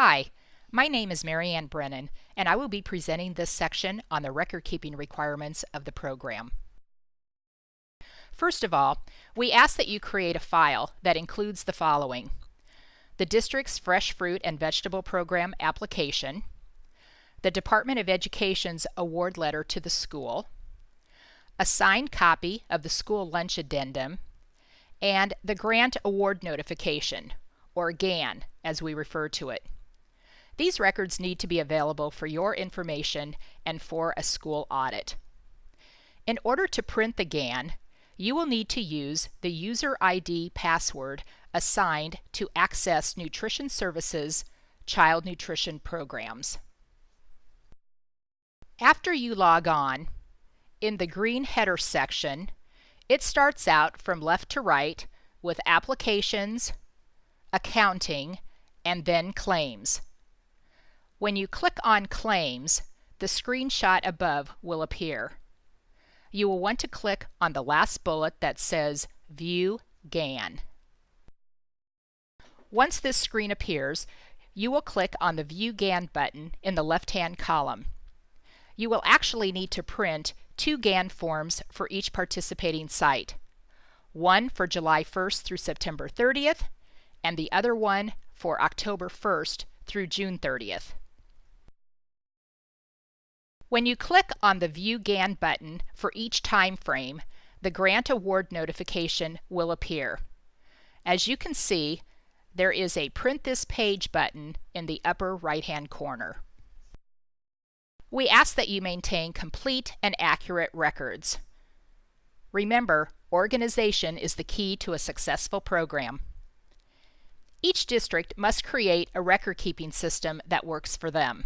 Hi, my name is Mary Ann Brennan, and I will be presenting this section on the record-keeping requirements of the program. First of all, we ask that you create a file that includes the following: the district's Fresh Fruit and Vegetable Program application, the Department of Education's award letter to the school, a signed copy of the school lunch addendum, and the grant award notification, or Gann as we refer to it. These records need to be available for your information and for a school audit. In order to print the Gann, you will need to use the user ID password assigned to access Nutrition Services Child Nutrition Programs. After you log on, in the green header section, it starts out from left to right with Applications, Accounting, and then Claims. When you click on Claims, the screenshot above will appear. You will want to click on the last bullet that says View Gann. Once this screen appears, you will click on the View Gann button in the left-hand column. You will actually need to print 2 Gann forms for each participating site. One for July 1st through September 30th, and the other one for October 1st through June 30th. When you click on the View Gann button for each time frame, the grant award notification will appear. As you can see, there is a Print This Page button in the upper right-hand corner. We ask that you maintain complete and accurate records. Remember, organization is the key to a successful program. Each district must create a record-keeping system that works for them.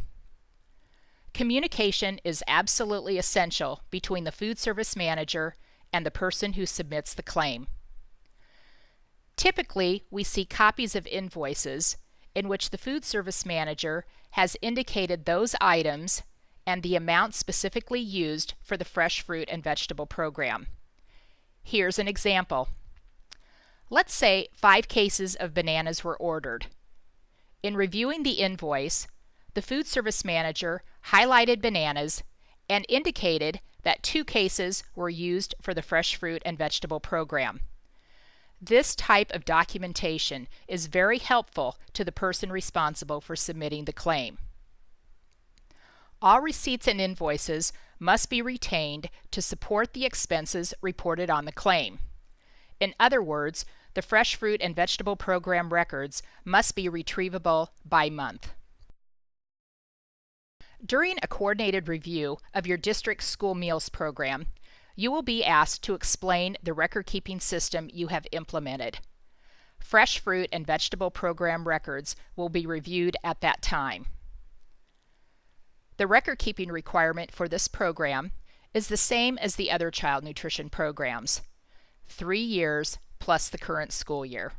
Communication is absolutely essential between the food service manager and the person who submits the claim. Typically, we see copies of invoices in which the food service manager has indicated those items and the amount specifically used for the fresh fruit and vegetable program. Here's an example. Let's say 5 cases of bananas were ordered. In reviewing the invoice, the food service manager highlighted bananas and indicated that 2 cases were used for the fresh fruit and vegetable program. This type of documentation is very helpful to the person responsible for submitting the claim. All receipts and invoices must be retained to support the expenses reported on the claim. In other words, the fresh fruit and vegetable program records must be retrievable by month. During a coordinated review of your district's school meals program, you will be asked to explain the record-keeping system you have implemented. Fresh fruit and vegetable program records will be reviewed at that time. The record-keeping requirement for this program is the same as the other child nutrition programs: 3 years plus the current school year.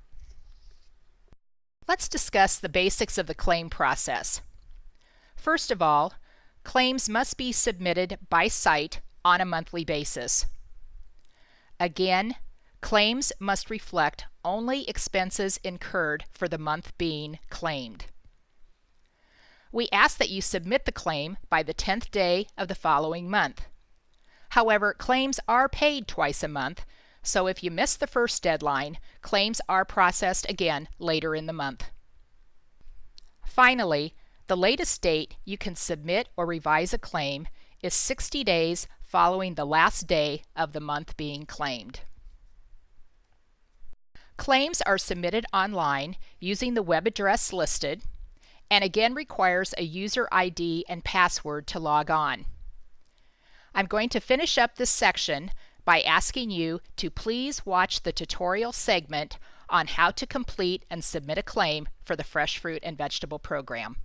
Let's discuss the basics of the claim process. First of all, claims must be submitted by site on a monthly basis. Again, claims must reflect only expenses incurred for the month being claimed. We ask that you submit the claim by the 10th day of the following month. However, claims are paid twice a month, so if you miss the first deadline, claims are processed again later in the month. Finally, the latest date you can submit or revise a claim is 60 days following the last day of the month being claimed. Claims are submitted online using the web address listed, and again requires a user ID and password to log on. I'm going to finish up this section by asking you to please watch the tutorial segment on how to complete and submit a claim for the Fresh Fruit and Vegetable Program.